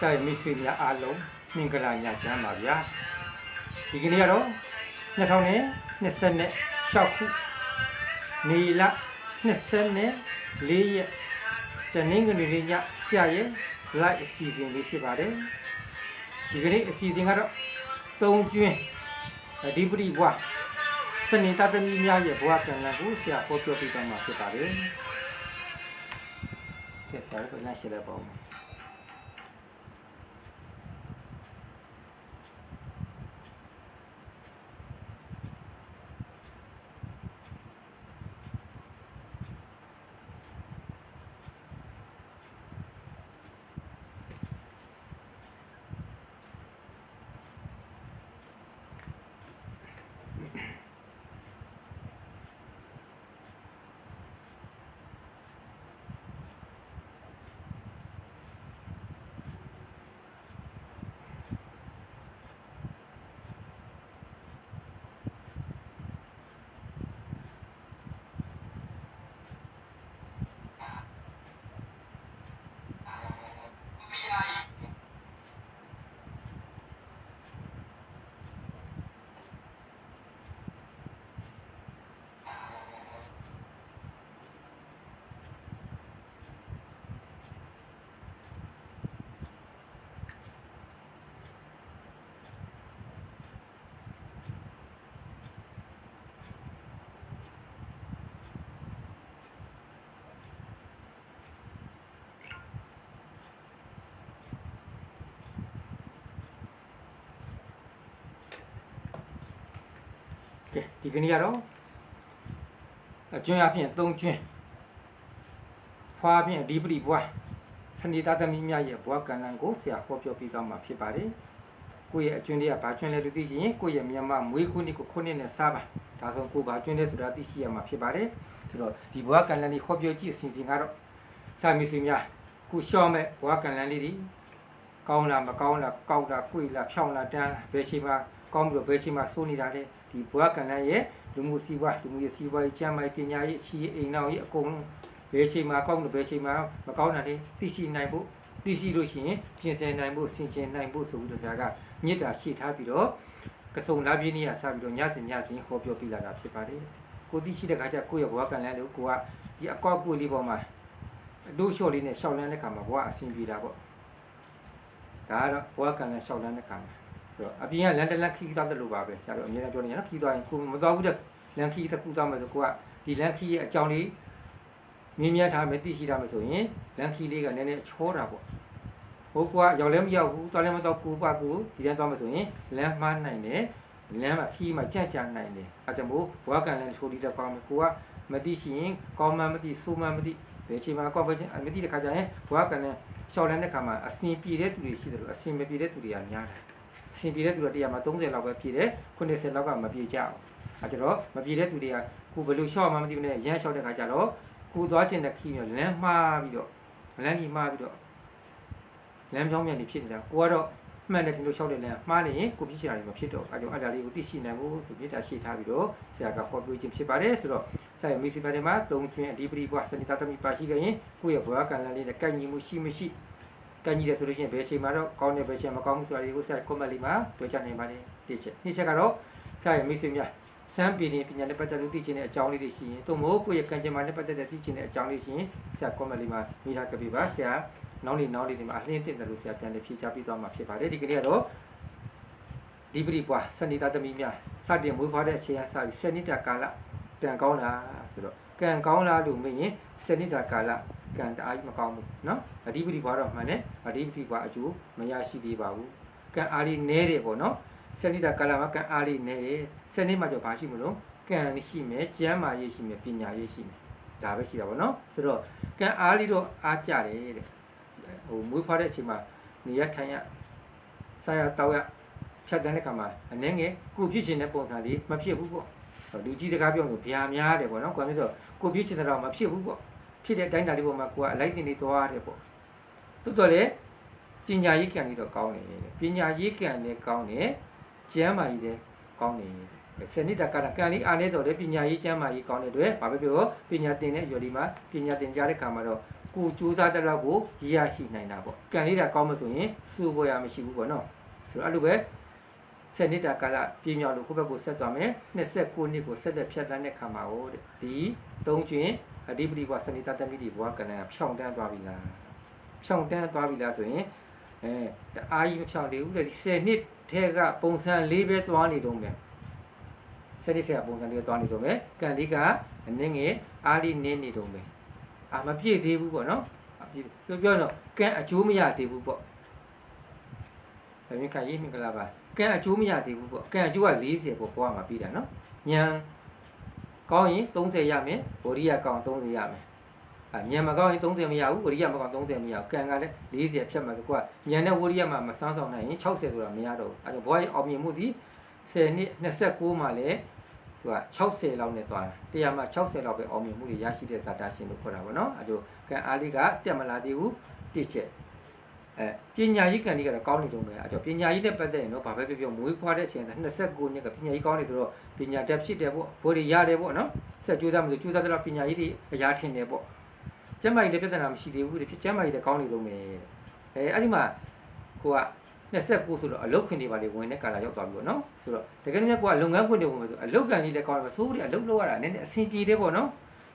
ဆိုင်မိတ်ဆွေများအားလုံးမင်္ဂလာညချမ်းပါဗျာဒီကနေ့ကတော့2026ခုနေလ24ရက်တနင်္ဂနွေနေ့ညဆရာရဲ့ live အစီအစဉ်လေးဖြစ်ပါတယ်ဒီကနေ့အစီအစဉ်ကတော့3ကျွန်းအဓိပတိဘွားစနေတသမီးများရဲ့ဘဝကံလန်းကိုဆရာဟောပြောပြသွားမှာဖြစ်ပါတယ်ကဲဆရာကလည်းရှင်းလိုက်ပါဦးကဲဒီကနေ့ကတော့အကျွန်းအပြင်3ကျွန်းဖွာအပြင်အဓိပတိဘွားစနေသားသမီးများရဲ့ဘွားကံလန်းကိုဆရာဟောပြောပြသွားမှာဖြစ်ပါတယ်ကိုယ့်ရဲ့အကျွန်းတွေကဘာကျွန်းလဲလို့သိချင်ရင်ကိုယ့်ရဲ့မြန်မာမွေးခုနှစ်ကိုခုနှစ်နဲ့စားပါဒါဆိုကိုဘာကျွန်းလဲဆိုတာသိရှိရမှာဖြစ်ပါတယ်ဆိုတော့ဒီဘွားကံလန်းလေးဟောပြောကြည့်အစီအစဉ်ကတော့စာမီဆွေများကိုရှော့မဲ့ဘွားကံလန်းလေးတွေကောင်းလားမကောင်းလားကောက်လားကွေလားဖြောင်းလားတန်းလားဘယ်ချိန်မှာကောင်းပြီးတော့ဘယ်ချိန်မှာစိုးနေတာလဲဒီဘွားကံလန်းရဲ့လူမှုစီးပွားရေးကျန်းမာရေးပညာရေးရှိအိမ်နောက်ရေးအကုန်လုံးဘယ်ချိန်မှာကောင်းလို့ဘယ်ချိန်မှာမကောင်းတာလဲသိရှိနိုင်ဖို့သိရှိလို့ရှိရင်ပြင်ဆင်နိုင်ဖို့ဆင်ခြင်နိုင်ဖို့ဆိုပြီးတော့ဆရာကမြစ်တာရှိထားပြီးတော့ကစုံလာပြင်းနေရစပြီးတော့ညစဉ်ဟောပြောပြလာတာဖြစ်ပါတယ်ကိုသိရှိတဲ့ခါကျကိုယ့်ရဲ့ဘွားကံလန်းလို့ကိုကဒီအကောက်ကွေလေးပေါ်မှာအတို့လျှော့လေးနဲ့ရှောက်လန်းတဲ့ခါမှာဘွားအဆင်ပြေတာပေါ့ဒါကတော့ဘွားကံလန်းရှောက်လန်းတဲ့ခါမှာဆိုတော့အပြင်ကလန်တလန်ခီးသားသလိုပါပဲဆရာတို့အများနဲ့ပြောနေရနော်ခီးသွားရင်ကိုမသွားဘူးတဲ့လန်ခီးတစ်ခုသွားမယ်ဆိုကိုကဒီလန်ခီးရဲ့အကြောင်းလေးမြင်မြတ်ထားမယ်သိရှိထားမယ်ဆိုရင်လန်ခီးလေးကနည်းနည်းချောတာပေါ့ဟိုကရောက်လဲမရောက်ဘူးသွားလဲမတော့ကိုပါကိုဒီကျန်သွားမယ်ဆိုရင်လမ်းမှားနိုင်တယ်လမ်းမှာခီးမှာကြန့်ကြနိုင်တယ်အဲကြောင့်မို့ဘွားကန်လန်ချိုးတီးတဲ့ကောင်းမယ်ကိုကမသိရှိရင်ကောင်းမှမသိဆိုးမှမသိဘယ်ချိန်မှာကောက်ပဲမသိတဲ့ခါကျရင်ဘွားကန်လန်ရှောက်လန်းတဲ့ခါမှာအစင်ပြေတဲ့သူတွေရှိတယ်လို့အစင်မပြေတဲ့သူတွေကများတယ်အစင်ပြေတဲ့သူတွေတရားမှာ30လောက်ပဲပြေတယ်90လောက်ကမပြေကြအောင်အဲကြတော့မပြေတဲ့သူတွေကကိုဘယ်လိုရှော့မှမသိဘူးနဲ့ရမ်းရှော့တဲ့ခါကျတော့ကိုသွားကျင်တဲ့ခီးမျိုးလမ်းမှားပြီးတော့လမ်းကြီးမှားပြီးတော့လမ်းကြောင်းမြန်နေဖြစ်နေတာကိုကတော့မှန်တယ်ဒီလိုရှော့တဲ့လမ်းမှားနေရင်ကိုပြစ်ချရာတွေမဖြစ်တော့အဲကြောင့်အဲ့ဒါလေးကိုသိရှိနိုင်ဖို့ဆိုပြတာရှိထားပြီးတော့ဆရာကဟောပြောခြင်းဖြစ်ပါတယ်ဆိုတော့ဆရာမီစီပါထဲမှာ3ကျွန်းအဓိပတိဘွားစနိသားသမီးပါရှိခဲ့ရင်ကိုယ့်ရဲ့ဘွားကံလန်းလေးနဲ့ကိုက်ညီမှုရှိမရှိကန်ကြီးတယ်ဆိုလို့ရှိရင်ဘယ်ချိန်မှာတော့ကောင်းတယ်ဘယ်ချိန်မကောင်းဘူးဆိုတာတွေကိုဆက်ကွန်မန့်လေးမှာပြောချနိုင်ပါတယ်ဒီချက်နှစ်ချက်ကတော့ဆရာရဲ့မိတ်ဆွေများစမ်းပြည်ပညာနဲ့ပတ်သက်လို့သိချင်တဲ့အကြောင်းလေးတွေရှိရင်သို့မဟုတ်ကိုယ့်ရဲ့ကံကြမ္မာနဲ့ပတ်သက်တဲ့သိချင်တဲ့အကြောင်းလေးရှိရင်ဆရာကွန်မန့်လေးမှာမိထားကြပြီပါဆရာနောက်လေးဒီမှာအလင်းတင်တယ်လို့ဆရာပြန်လည်ဖြေချပြသွားမှာဖြစ်ပါတယ်ဒီကနေ့ကတော့ဒီပရိပွားစနေသားသမီးများစတင်မွေးဖွားတဲ့အချိန်အစပြီး7နှစ်တာကာလကံကောင်းလားဆိုတော့ကံကောင်းလားလို့မေးရင်7နှစ်တာကာလကံတအားကြီးမကောင်းဘူးเนาะအဓိပတိဘွားတော့မှန်တယ်အဓိပတိဘွားအကျိုးမရရှိသေးပါဘူးကံအားလေးနည်းတယ်ပေါ့เนาะစနိတာကာလမှာကံအားလေးနည်းတယ်စနစ်မှာကြောင့်ဘာရှိမလို့ကံရှိမယ်ကျမ်းမာရေးရှိမယ်ပညာရေးရှိမယ်ဒါပဲရှိတာပေါ့เนาะဆိုတော့ကံအားလေးတော့အားကြတယ်တဲ့ဟိုမွေးဖွားတဲ့အချိန်မှာနေရထိုင်ရစားရတောက်ရဖြတ်တန်းတဲ့ခါမှာအနည်းငယ်ကိုဖြစ်ရှင်တဲ့ပုံစံလေးမဖြစ်ဘူးပေါ့လူကြီးစကားပြောလို့ဗျာများတယ်ပေါ့เนาะကိုယ်မျိုးဆိုကိုဖြစ်ရှင်တဲ့တော့မဖြစ်ဘူးပေါ့ဖြစ်တဲ့အတိုင်းတာလေးပေါ်မှာကိုကအလိုက်တင်နေသွားတယ်ပေါ့တိုးတော်လေပညာရေးကံလေးတော့ကောင်းတယ်ပညာရေးကံလည်းကောင်းတယ်ကျမ်းမာရေးလည်းကောင်းတယ်စနစ်တကကံလေးအားနေတော့လေပညာရေးကျမ်းမာရေးကောင်းတဲ့အတွက်ဘာပဲပြောပညာသင်တဲ့အရွယ်လေးမှာပညာသင်ကြားတဲ့ခါမှာတော့ ကိုကြိုးစားတဲ့လောက်ကိုရရှိနိုင်တာပေါ့ကံလေးတာကောင်းမှဆိုရင်စူပေါ်ရမရှိဘူးပေါ့နော်ဆိုတော့အဲ့လိုပဲ7နှစ်တာကာလပြည့်မြောက်လို့ခုဘက်ကိုဆက်သွားမယ်29နှစ်ကိုဆက်တဲ့ဖြတ်တန်းတဲ့ခါမှာဟိုဒီ3ကျွင်းအဓိပတိဘဝစနိတသမီးဒီဘဝကံကဖြောင်းတန်းသွားပြီလားဖြောင်းတန်းသွားပြီလားဆိုရင်တအားကြီးမဖြောင်းသေးဘူးလေဒီ10နှစ်ထဲကပုံစံ4ပဲသွားနေတော့မယ်10နှစ်ထဲကပုံစံ4ပဲသွားနေတော့မယ်ကံလေးကအနည်းငယ်အားလေးနည်းနေတော့မယ်မပြည့်သေးဘူးပေါ့နော်ပြောတော့ကံအကျိုးမရသေးဘူးပေါ့ဒါမျိုးခါရေးမင်္ဂလာပါကံအကျိုးမရသေးဘူးပေါ့ကံအကျိုးက40ပေါ့ဘဝမှာပြီးတာနော်ဉာဏ်ကောင်းရင်30ရမယ်ဝရိယကောင်း30ရမယ်ဉာဏ်မကောင်းရင်30မရဘူးဝရိယမကောင်း30မရဘူးကံကလည်း40ဖြတ်မှာဆိုကွာဉာဏ်နဲ့ဝရိယမှာမစမ်းဆောင်နိုင်ရင်60ဆိုတာမရတော့ဘူးအဲဒါဘဝရဲ့အောင်မြင်မှုဒီ10နှစ်29မှာလည်းသူက60လောက်နဲ့သွားတာတရားမှာ60လောက်ပဲအောင်မြင်မှုတွေရရှိတဲ့ဇာတာရှင်လို့ခေါ်တာပေါ့နော်အဲဒါကံအားလေးကတက်မလာသေးဘူးတစ်ချက်ပညာရေးကံလေးကတော့ကောင်းနေတုံးပဲအဲဒါပညာရေးနဲ့ပတ်သက်ရင်တော့ဘာပဲပြောမွေးခွာတဲ့အချိန်29နှစ်ကပညာရေးကောင်းနေဆိုတော့ပညာတက်ဖြစ်တယ်ပေါ့ဘိုးတွေရတယ်ပေါ့နော်ဆက်ကြိုးစားမလို့ကြိုးစားတော့ပညာရေးတွေအရာထင်တယ်ပေါ့ကျမ်းမာရေးလည်းပြဿနာမရှိသေးဘူးကျမ်းမာရေးလည်းကောင်းနေတုံးပဲအဲ့ဒီမှာကိုက29ဆိုတော့အလုတ်ခွင်တွေပါလေဝင်တဲ့ကာလရောက်သွားပြီပေါ့နော်ဆိုတော့တကယ်လည်းကိုကလုပ်ငန်းခွင်တွေဝင်မှာဆိုအလုတ်ကံကြီးလည်းကောင်းတယ်ဆိုးတယ်အလုတ်လုပ်ရတာနည်းနည်းအဆင်ပြေတယ်ပေါ့နော်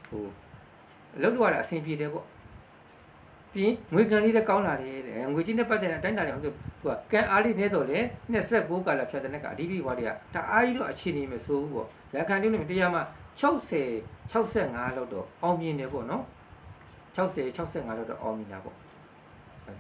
ဟိုအလုတ်လုပ်ရတာအဆင်ပြေတယ်ပေါ့ပြီးငွေကံလေးလည်းကောင်းလာတယ်ငွေကြီးနဲ့ပတ်သက်တဲ့အတိုင်းတာလည်းဟုတ်ဆိုသူကကံအားလေးနဲ့တော့လေ29ကာလဖြတ်တဲ့ကအဓိပ္ပာယ်တွေကဒါအားကြီးတော့အခြေအနေမဆိုးဘူးပေါ့ရခံတင်းနဲ့တရားမှာ65လောက်တော့အောင်မြင်တယ်ပေါ့နော်65လောက်တော့အောင်မြင်တာပေါ့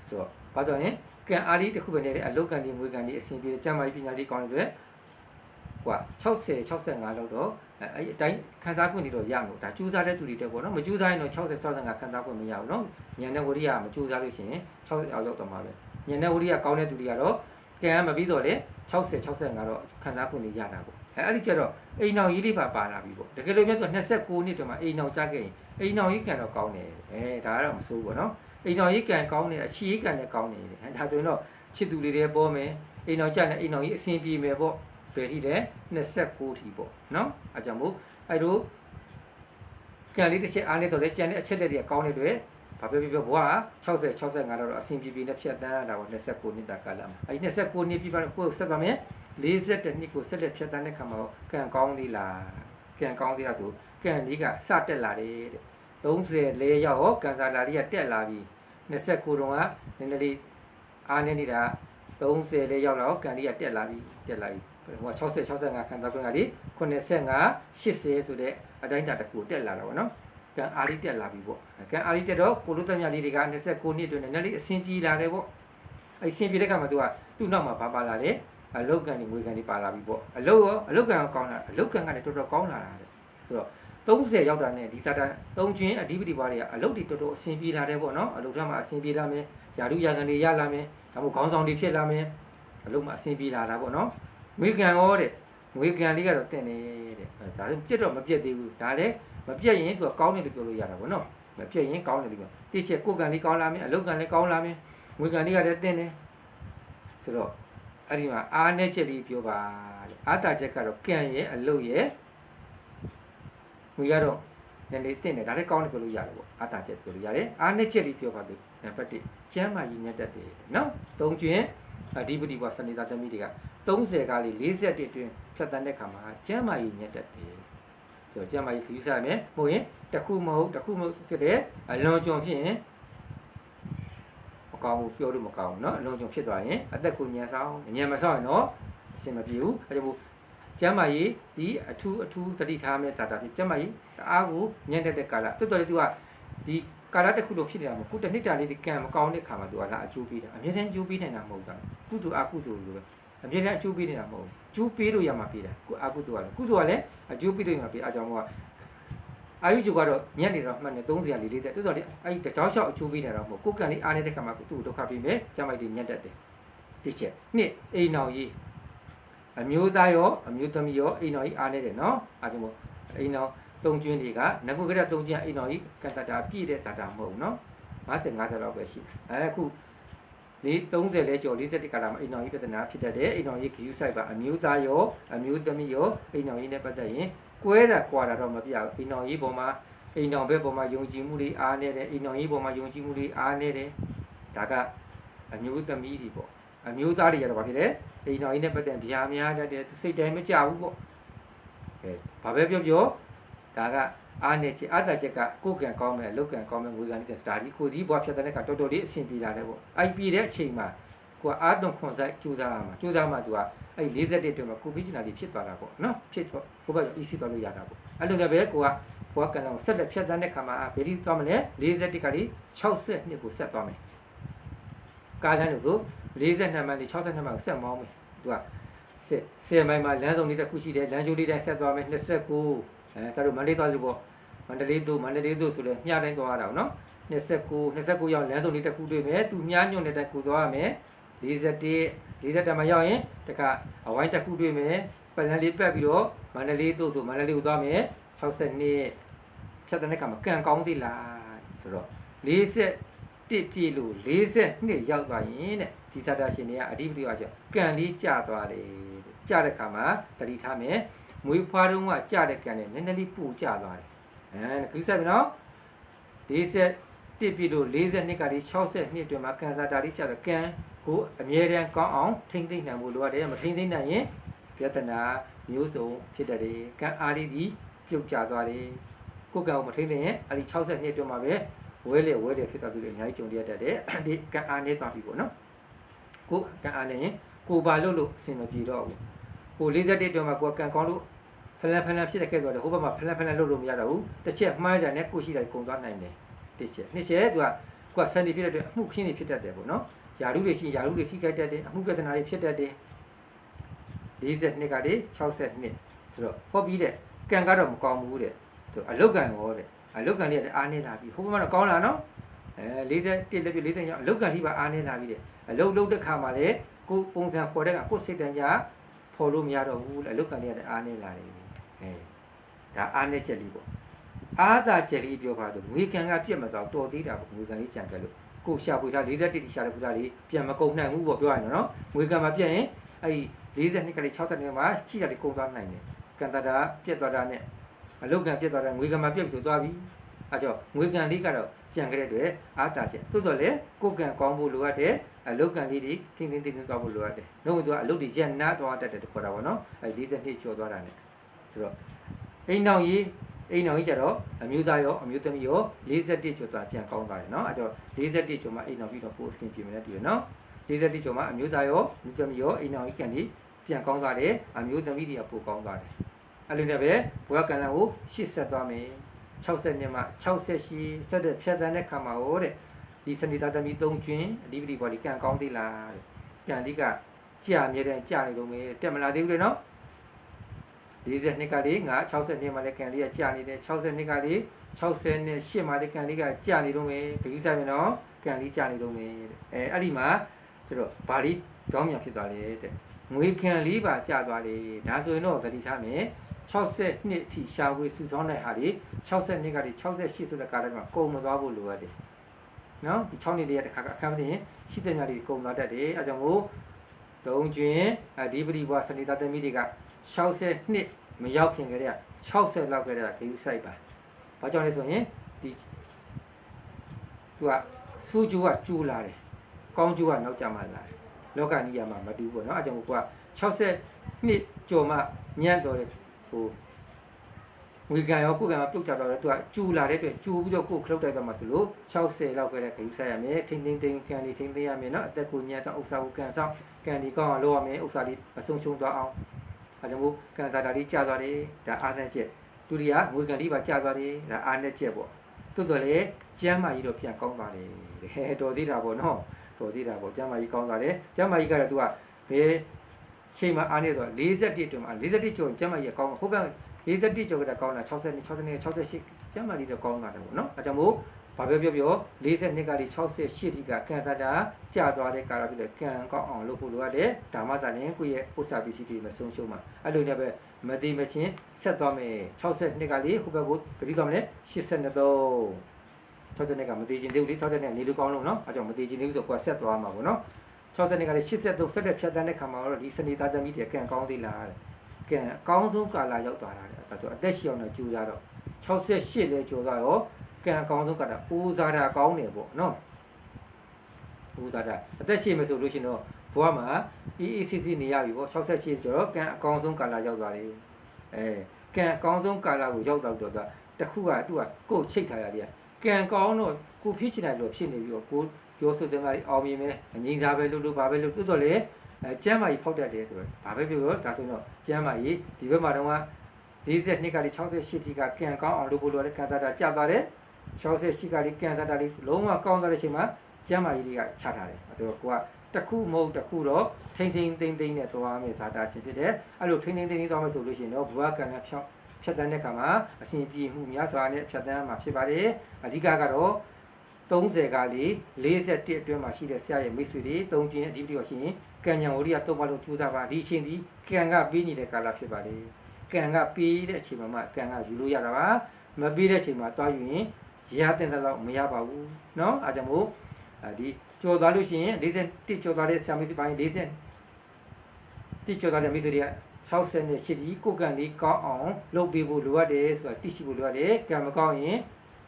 ဆိုတော့ဘာကြောင့်ရင်ကံအားလေးတစ်ခုပဲနေတဲ့အလုတ်ကံဒီငွေကံဒီအစဉ်ပြေကျမ်းမာရေးပညာလေးကောင်းတဲ့ကွာ65လောက်တော့အဲ့အတိုင်းခံစားခွင့်တွေတော့ရမှာဒါကြိုးစားတဲ့သူတွေတက်ပေါ့နော်မကြိုးစားရင်တော့65ခံစားခွင့်မရဘူးနော်ဉာဏ်နဲ့ဝိရိယမကြိုးစားလို့ရှိရင်60အောက်ရောက်တော့မှာပဲဉာဏ်နဲ့ဝိရိယကောင်းတဲ့သူတွေကတော့ကံမပြီးတော့လေ65တော့ခံစားခွင့်တွေရတာပေါ့အဲ့ဒီကျတော့အိမ်အောင်ကြီးလေးပါလာပြီပေါ့တကယ်လို့မြတ်ဆို29နှစ်တည်းမှာအိမ်အောင်ကြခဲ့ရင်အိမ်အောင်ကြီးကံတော့ကောင်းတယ်ဒါကတော့မဆိုးဘူးပေါ့နော်အိမ်တော်ကြီးကံကောင်းနေအချီကြီးကံလည်းကောင်းနေတယ်ဒါဆိုရင်တော့ချစ်သူလေးတွေပေါ်မယ်အိမ်တော်ကြနဲ့အိမ်တော်ကြီးအဆင်ပြေမယ်ပေါ့ဘယ်ထိလဲ29ထိပေါ့နော်အဲကြောင့်မို့အဲ့လိုကံလေးတစ်ချက်အားနေတော့လေကြံတဲ့အချက်တွေကကောင်းနေတယ်ဘာပြောဘွား65တော့အဆင်ပြေနဲ့ဖြတ်တန်းရတာပေါ့29နှစ်တာကာလမှာအဲ့29နှစ်ပြပါတော့ကိုယ်ဆက်သွားမယ်40နှစ်ကိုဆက်လက်ဖြတ်တန်းတဲ့ခါမှာကံကောင်းသေးလားကံကောင်းသေးလားဆိုကံလေးကစတက်လာတယ်တဲ့34ရောက်ဟောကံစားလာလေးကတက်လာပြီ29တုန်းကနည်းနည်းလေးအားနေနေတာ30ရောက်တော့ကံလေးကတက်လာပြီဟို60 65ခံစားခွင့်ကလေ85 80ဆိုတဲ့အတိုင်းတာတစ်ခုတက်လာတာပေါ့နော်ကံအားလေးတက်လာပြီပေါ့ကံအားလေးတက်တော့ကိုလိုတက်မြလေးတွေက29နှစ်အတွင်းနည်းနည်းလေးအဆင်ပြေလာတယ်ပေါ့အဲ့ဆင်ပြေတဲ့ခါမှာသူကသူ့နောက်မှာဘာပါလာလဲအလုတ်ကံတွေငွေကံတွေပါလာပြီပေါ့အလုတ်ကံကောင်းလာအလုတ်ကံကလည်းတော်တော်ကောင်းလာတာတဲ့ဆိုတော့30ရောက်တာနဲ့ဒီစာတာ3ချင်းအဓိပတိဘွားတွေကအလုတ်တွေတော်တော်အဆင်ပြေလာတယ်ပေါ့နော်အလုတ်ထမှာအဆင်ပြေလာမယ်ယာရုယာခံတွေရလာမယ်ဒါမှမဟုတ်ခေါင်းဆောင်တွေဖြစ်လာမယ်အလုတ်မှာအဆင်ပြေလာတာပေါ့နော်ငွေကံရောတဲ့ငွေကံလေးကတော့တင်နေတဲ့ဒါဆိုပြက်တော့မပြက်သေးဘူးဒါလည်းမပြက်ရင်သူကကောင်းတယ်လို့ပြောလို့ရတာပေါ့နော်မပြက်ရင်ကောင်းတယ်လို့ပြောတိချက်ကိုယ်ကံလေးကောင်းလာမယ်အလုတ်ကံလေးကောင်းလာမယ်ငွေကံလေးကလည်းတင်တယ်ဆိုတော့အဲ့ဒီမှာအားနဲ့ချက်လေးပြောပါတဲ့အာတာချက်ကတော့ကံရဲ့အလုတ်ရဲ့ငွေရတော့နည်းနည်းတင့်တယ်ဒါလည်းကောင်းတယ်ပြောလို့ရတယ်ပေါ့အာတာချက်ပြောလို့ရတယ်အားနဲ့ချက်လေးပြောပါလို့နံပါတ်1ကျမ်းမာရေးညက်တတ်တယ်နော်3ကျွင်းအဓိပတိဘဝစနေသားသမီးတွေက30ကားလေး41အတွင်းဖြတ်တန်းတဲ့ခါမှာကျမ်းမာရေးညက်တတ်တယ်ဆိုတော့ကျမ်းမာရေးခရီးစားမယ်မဟုတ်ရင်တစ်ခုမဟုတ်ဖြစ်တယ်အလွန်ကျွံဖြစ်ရင်မကောင်းဘူးပြောလို့မကောင်းဘူးเนาะအလွန်ကျွံဖြစ်သွားရင်အသက်ကိုညံဆောင်ညံမဆောင်ရင်တော့အဆင်မပြေဘူးအဲဒါကျမ်းမာရေးဒီအထူးတတိထားမဲ့တာဖြစ်ကျမ်းမာရေးအားကိုညံ့တဲ့ကာလတော်တော်လေးသူကဒီကာလတစ်ခုလို့ဖြစ်နေတာမဟုတ်ခုတစ်နှစ်တာလေးကံမကောင်းတဲ့ခါမှာသူကလာအကျိုးပေးတာအမြဲတမ်းကျိုးပေးနေတာမဟုတ်တာကုသိုလ်အကုသိုလ်လိုပဲအမြဲတမ်းအကျိုးပေးနေတာမဟုတ်ကျိုးပေးလို့ရမှာပေးတာအကုသိုလ်ကလည်းကုသိုလ်ကလည်းအကျိုးပေးလို့ရမှာပေးအကြောင်းကအာယုကျုပ်ကတော့ညံ့နေတော့မှတ်နေ30ရာ40တော်တော်လေးအဲ့ဒီတောက်လျှောက်အကျိုးပေးနေတာမဟုတ်ကိုယ်ကံလေးအားနေတဲ့ခါမှာသူ့ဒုက္ခပေးမယ်ကျမ်းမာရေးညံ့တတ်တယ်တစ်ချက်နှစ်အိမ်အောင်ရေးအမျိုးသားရောအမျိုးသမီးရောအိမ်တော်ကြီးအားနေတယ်နော်အဲဒါမို့အိမ်တော်3ကျွင်းတွေကငကုကရ3ကျွင်းအိမ်တော်ကြီးကတ္တတာပြည့်တဲ့တတာမဟုတ်ဘူးနော်50လောက်ပဲရှိအခု30လဲကျော်41ကာလမှာအိမ်တော်ကြီးပြဿနာဖြစ်တတ်တယ်အိမ်တော်ကြီးဂရုစိုက်ပါအမျိုးသားရောအမျိုးသမီးရောအိမ်တော်ကြီးနဲ့ပတ်သက်ရင်ကွဲတာကွာတာတော့မပြဘူးအိမ်တော်ကြီးပေါ်မှာ အိမ်တော်ဘက်ပေါ်မှာယုံကြည်မှုတွေအားနေတယ်အိမ်တော်ကြီးပေါ်မှာယုံကြည်မှုတွေအားနေတယ်ဒါကအမျိုးသမီးတွေပေါ့အမျိုးသားတွေကတော့ဘာဖြစ်လဲအိမ်တော်ကြီးနဲ့ပတ်သက်ဗျာများတတ်တယ်စိတ်တိုင်းမကြဘူးပေါ့ဘာပဲပြောဒါကအားနေချက်အတချက်ကကိုယ်ကံကောင်းမယ်လောက်ကံကောင်းမယ်ငွေကံနဲ့ဒါဒီကိုဒီဘွားဖြတ်တဲ့ကတော်တော်လေးအဆင်ပြေလာတယ်ပေါ့အဲ့ပြေတဲ့အချိန်မှာကိုကအားသွန်ခွန်ဆိုင်ကြိုးစားရမှာကြိုးစားမှသူကအဲ့40တက်မှာကိုဖိချင်တာတွေဖြစ်သွားတာပေါ့နော်ဖြစ်တော့ဘုရားအီးစီသွားလို့ရတာပေါ့အဲ့လိုနဲ့ပဲကိုကဘွားကံအောင်ဆက်လက်ဖြတ်တဲ့ခါမှာဘယ်ဒီသွားမလဲ40တက်ကလေး62ကိုဆက်သွားမယ်ကားလမ်းလို့ဆို42မှန်လေး62မှန်ကိုဆက်မောင်းမယ်သူက10မိုင်မှာလမ်းစုံလေးတစ်ခုရှိတယ်လမ်းကျိုးလေးတိုင်းဆက်သွားမယ်29ဆရာတို့မန္တလေးသွားလို့ပေါ့မန္တလေးတို့ဆိုလဲမြတိုင်းသွားရတာနော်29ရောက်လမ်းစုံလေးတစ်ခုတွေ့မယ်သူမြညွန့်တဲ့တက်ကိုသွားရမယ်40မှာရောက်ရင်တခါအဝိုင်းတစ်ခုတွေ့မယ်ပလန်လေးပတ်ပြီးတော့မန္တလေးတို့ဆိုမန္တလေးကိုသွားမယ်62ဖြတ်တဲ့ကမှာကံကောင်းသေးလားဆိုတော့41ပြည့်လို့42ရောက်သွားရင်တဲ့ဒီစာတာရှင်တွေကအဓိပတိကကြောင့်ကံလေးကျသွားတယ်ကျတဲ့ခါမှာတတိထားမယ်မွေးဖွားတုန်းကကြတဲ့ကံနဲ့နည်းနည်းလေးပို့ကျသွားတယ်ခုဆက်ပြီနော်41ပြည့်လို့42ကလေး62အတွင်းမှာကံစားတာလေးကျတော့ကံကိုအမြဲတမ်းကောင်းအောင်ထိမ့်သိမ့်နိုင်ဖို့လိုရတယ်မထိမ့်သိမ့်နိုင်ရင်ပြဿနာမျိုးစုံဖြစ်တတ်တယ်ကံအားလေးဒီပြုတ်ကျသွားတယ်ကိုယ်ကံကိုမထိမ့်သိမ့်ရင်အဲ့ဒီ62အတွင်းမှာပဲဝဲလေဖြစ်သွားသူတွေအများကြီးကြုံရတတ်တယ်ဒီကံအားနေသွားပြီပေါ့နော်ကိုကံအားနေရင်ကိုပါလို့အဆင်မပြေတော့ဘူးကို41အတွင်းမှာကိုကံကောင်းလို့ဖလန်ဖြစ်တဲ့ခဲ့ဆိုတော့ဟိုဘက်မှာဖလန်လို့မရတော့ဘူးတစ်ချက်မှားကြတယ်ကိုရှိတယ်ကုန်သွားနိုင်တယ်တစ်ချက်နှစ်ချက်သူကကိုကစံနေဖြစ်တဲ့အတွက်အမှုခင်းနေဖြစ်တတ်တယ်ပေါ့နော်ယာရုတွေရှိခိုက်တတ်တယ်အမှုပြဿနာတွေဖြစ်တတ်တယ်42ကလေး62ဆိုတော့ဟောပြီးတဲ့ကံကတော့မကောင်းဘူးတဲ့သူအလုတ်ကံရောတဲ့အလုတ်ကံလေးကအားနေလာပြီဟိုဘက်မှာတော့ကောင်းလာနော်41လက်ပြ40ရောက်အလုတ်ကံလေးပါအားနေလာပြီတဲ့အလုတ်လုပ်တဲ့ခါမှာလေကိုပုံစံပေါ်တဲ့ကကိုစိတ်တန်ကြဖော်လို့မရတော့ဘူးလေအလုတ်ကံလေးကအားနေလာတယ်ဒါအားနေချက်လေးပေါ့အားသာချက်လေးပြောပါတော့ငွေကံကပြတ်မသွားတော်သေးတာပေါ့ငွေကံလေးကြံကြလို့ကိုရှာပွေထား41တိရှာတဲ့ဖူးသားလေးပြန်မကုန်နိုင်ဘူးပေါ့ပြောရရင်နော်ငွေကံမှာပြတ်ရင်အဲ့ဒီ42ကလေး62မှာရှိတာတွေကုန်သွားနိုင်တယ်ကံတတာပြတ်သွားတာနဲ့အလုတ်ကံပြတ်သွားတာငွေကံမှာပြတ်ပြီးသွားပြီအဲကြောင့်ငွေကံလေးကတော့ကြံကြတဲ့အတွက်အားသာချက်သို့တော်လည်းကိုယ်ကံကောင်းဖို့လိုအပ်တယ်အလုတ်ကံလေးတွေထင်းသွားဖို့လိုအပ်တယ်နှုတ်သူကအလုတ်တွေရက်နာသွားတတ်တယ်ခေါ်တာပေါ့နော်အဲ42ကျော်သွားတာနဲ့ဆိုတော့အိမ်တော်ကြီးကြတော့အမျိုးသားရောအမျိုးသမီးရော41ကျော်သွားပြန်ကောင်းသွားတယ်နော်အဲကြောင့်41ကျော်မှအိမ်တော်ပြီးတော့ပို့အဆင်ပြေမယ်တူတယ်နော်41ကျော်မှအမျိုးသားရောအမျိုးသမီးရောအိမ်တော်ကြီးကန်ဒီပြန်ကောင်းသွားတယ်အမျိုးသမီးတွေကပို့ကောင်းသွားတယ်အဲ့လိုနဲ့ပဲဘဝကံလန်ကို80သွားမယ်60နှစ်မှ68ဆက်တဲ့ဖြတ်သန်းတဲ့ခါမှာဟောတဲ့ဒီစနေသားသမီး3ကျွင်းအဓိပတိဘော်ဒီကံကောင်းသေးလားတဲ့ကံဒီကကြာမြဲတမ်းကြာနေလို့မယ်တက်မလာသေးဘူးလေနော်42ကလေးငါ62မှာလည်းကံလေးကကြာနေတယ်62ကလေး68မှာလည်းကံလေးကကြာနေတော့မယ်ဂရုစိုက်မယ်နော်ကံလေးကြာနေတော့မယ်တဲ့အဲ့ဒီမှာကျတော့ဘာလေးကြောင်းမြန်ဖြစ်သွားလဲတဲ့ငွေကံလေးပါကြာသွားတယ်ဒါဆိုရင်တော့သတိထားမယ်62အထိရှာဝေစုဆောင်းတဲ့ဟာလေး62ကလေး68ဆိုတဲ့ကာလမှာကုန်မသွားဖို့လိုရတယ်နော်ဒီ6နှစ်လေးရတဲ့ခါကအခမ်းမသိရင်ရှိတဲ့ညာလေးကုန်သွားတတ်တယ်အဲကြောင့်မို့3ကျွင်းဒီပရိဘွားစနေသားသမီးတွေက60နှစ်မရောက်ခင်ကတည်းက60လောက်ကတည်းကဂရုစိုက်ပါ။ဘာကြောင့်လဲဆိုရင်ဒီသူကစူးကျိုးကကျိုးလာတယ်။ကောင်းကျိုးကနောက်ကျမှလာတယ်။လောကနီးယားမှာမတူဘူးပေါ့နော်။အဲကြောင့်ကိုက60နှစ်ကျော်မှညံ့တော်တယ်ဟိုငွေကံရောကိုယ်ကံမှာပြုတ်ကျတော့သူကကျိုးလာတဲ့အတွက်ကျိုးပြီးတော့ကိုယ်ခလုတ်တိုက်သွားမှဆိုလို့60လောက်ကတည်းကဂရုစိုက်ရမယ်။ထိန်းကံလေးထိန်းသိမ်းရမယ်နော်။အသက်ကိုညံ့တော့ဥစ္စာကိုကံဆောင်ကံဒီကောင်းအောင်လုပ်ရမယ်။ဥစ္စာလေးမဆုံးရှုံးသွားအောင်အဲကြောင့်မို့ကံတာတာလေးကြာသွားတယ်ဒါအားနဲ့ချက်ဒုတိယငွေကံလေးပါကြာသွားတယ်ဒါအားနဲ့ချက်ပေါ့တိုးတော်လေကျမ်းမာကြီးတော့ပြန်ကောင်းသွားတယ်တော်သေးတာပေါ့နော်တော်သေးတာပေါ့ကျမ်းမာကြီးကောင်းသွားတယ်ကျမ်းမာကြီးကတော့သူကဘယ်ချိန်မှာအားနေတော့41တွင်မှာ41ကျော်ကျမ်းမာကြီးကောင်းဟိုဘက်41ကျော်ကကောင်းတာ68ကျမ်းမာကြီးတော့ကောင်းတာတယ်ပေါ့နော်အဲကြောင့်မို့ဘာပြော42ကလေး68ထိကကံစားတာကြာသွားတဲ့ကာလဖြစ်လေကံကောင်းအောင်လုပ်ဖို့လိုရတယ်ဒါမှသာလျှင်ကိုယ့်ရဲ့ဥစ္စာပစ္စည်းတွေမဆုံးရှုံးမှာအဲ့လိုနဲ့ပဲမတိမချင်းဆက်သွားမယ်62ကလေးဟိုဘက်ကိုပြီးသွားမလဲ82ကမတိချင်းသေးဘူးလေ62နေလူကောင်းလို့နော်အဲကြောင့်မတိချင်းသေးဘူးဆိုကိုယ်ဆက်သွားမှာပေါ့နော်62ကလေး83ဆက်တဲ့ဖြတ်တန်းတဲ့ခါမှာတော့ဒီစနေသားသမီးတွေကံကောင်းသေးလားတဲ့ကံအကောင်းဆုံးကာလရောက်သွားတာတဲ့ဒါဆိုအသက်ရှည်အောင်တော့ကြိုးစားတော့ 68လဲကျော်သွားရောကံအကောင်းဆုံးကတာပူဇာတာကောင်းတယ်ပေါ့နော်ပူဇာတာအသက်ရှည်မယ်ဆိုလို့ရှိရင်တော့ဘဝမှာ EACC နေရပြီပေါ့68ကျော်တော့ကံအကောင်းဆုံးကာလရောက်သွားတယ်ကံအကောင်းဆုံးကာလကိုရောက်တော့တခုကသူကကိုယ်ချိတ်ထားရတယ်ကံကောင်းတော့ကိုဖြစ်ချင်တယ်လို့ဖြစ်နေပြီးတော့ကိုပြောဆိုတဲ့မှာအောင်မြင်မယ်အငြိမ်းစားပဲလို့ဘာပဲလို့တွတ်တော့လေကျမ်းမာကြီးဖောက်တတ်တယ်ဆိုတော့ဘာပဲပြောဒါဆိုတော့ကျမ်းမာကြီးဒီဘက်မှာတော့42ကလေး68ထိကကံကောင်းအောင်လုပ်ဖို့လိုတယ်ကံတတာကြာသွားတယ်68ကလေးကံတတာလေးလုံးဝကောင်းသွားတဲ့အချိန်မှာကျမ်းမာကြီးတွေကချထားတယ်အဲ့တော့ကိုကတစ်ခုမဟုတ်တစ်ခုတော့ထိမ့်သိမ့်နဲ့သွားမယ်ဇာတာရှင်ဖြစ်တယ်အဲ့လိုထိမ့်သိမ့်သွားမယ်ဆိုလို့ရှိရင်တော့ဘဝကံနဲ့ဖြတ်တန်းတဲ့ခါမှာအစဉ်ပြေမှုများစွာနဲ့ဖြတ်တန်းမှာဖြစ်ပါတယ်အဓိကကတော့30ကလေး41အတွင်းမှာရှိတဲ့ဆရာရဲ့မိတ်ဆွေတွေ3ကျင်းအဓိပတိရှိရင်ကံညာဝရိယတော့မလို့ကြိုးစားပါဒီအချိန်ဒီကံကပေးနေတဲ့ကာလဖြစ်ပါတယ်ကံကပေးတဲ့အချိန်မှာကံကယူလို့ရတာပါမပေးတဲ့အချိန်မှာတွားယူရင်ရတဲ့တော့မရပါဘူးเนาะအားကြောင့်မို့ဒီကြော်သွားလို့ရှိရင်41ကြော်သွားတဲ့ဆရာမိတ်ဆွေပိုင်း41ကြော်သွားတဲ့မိတ်ဆွေတွေက60နဲ့80ဒီကိုကံလေးကောင်းအောင်လုပ်ပေးဖို့လိုအပ်တယ်ဆိုတာသိရှိဖို့လိုအပ်တယ်ကံမကောင်းရင်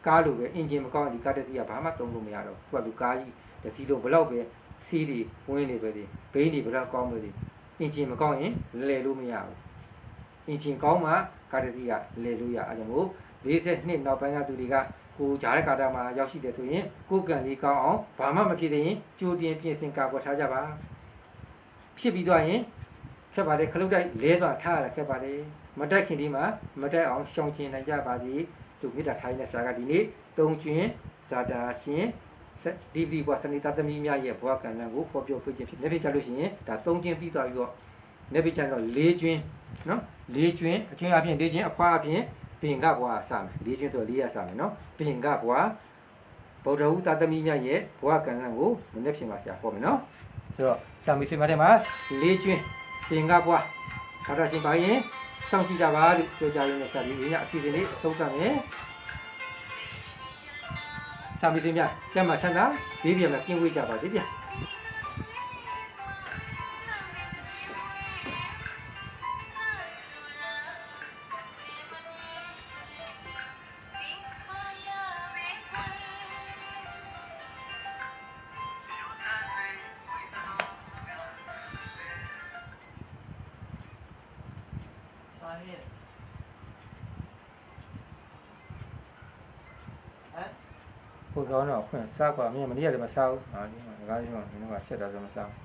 ကားလိုပဲအင်ဂျင်မကောင်းရင်ဒီကားတစ်စီးကဘာမှသုံးလို့မရတော့သူကလူကားကြီးတစ်စီးလို့ဘလောက်ပဲစီးတွေဝင်းနေပဲဒီဘိန်းတွေဘလောက်ကောင်းပဲဒီအင်ဂျင်မကောင်းရင်လဲလို့မရဘူးအင်ဂျင်ကောင်းမှကားတစ်စီးကလဲလို့ရအဲကြောင့်မို့42နောက်ပိုင်းကသူတွေကကိုဂျားတဲ့ကာတာမှာရောက်ရှိတယ်ဆိုရင်ကိုကံလေးကောင်းအောင်ဘာမှမဖြစ်သေးရင်ကြိုတင်ပြင်ဆင်ကာကွယ်ထားကြပါဖြစ်ပြီးသွားရင်ခက်ပါတယ်ခလုတ်တိုက်လဲသွားထားရတာခက်ပါတယ်မတက်ခင်ဒီမှာမတက်အောင်ရှောင်ကျင်နိုင်ကြပါစေသူမေတ္တာထိုင်းတဲ့စာကဒီနေ့3ကျွင်းဇာတာရှင်ဒီဘွားစနေသားသမီးများရဲ့ဘဝကံလန်းကိုဖော်ပြပေးခြင်းဖြစ်နေပြီကြလို့ရှိရင်ဒါ3ကျွင်းပြီးသွားပြီးတော့နေပြီကြတော့4ကျွင်းနော်4ကျွင်းအကျွင်းအပြင်4ကျွင်းအဖွားအပြင်ပင်ကဘွားစမယ်4ကျွင်းဆို4ရစမယ်နော်ပင်ကဘွားဗုဒ္ဓဟူသားသမီးများရဲ့ဘဝကံလန်းကိုမနေ့ပြင်ပါဆရာဟောမယ်နော်ဆိုတော့စာမေးဆွေးမှာတဲ့မှာ4ကျွင်းပင်ကဘွားဒါတော့ရှင်ပါရင်စောင့်ကြည့်ကြပါလို့ပြောကြရင်းနဲ့စာပြီးညအစီအစဉ်လေးအဆုံးသတ်မယ်စာမေးစဉ်များကျမ်းမာချမ်းသာဘေးပြမှာကင်းဝေးကြပါသေးဗျာကိုကောင်းတော့ခွင့်စားกว่าမင်းမနေ့ကလည်းမစားဘူးဟာဒီမှာငါးကြီးမှမင်းတို့ကချက်တာဆိုမစားဘူး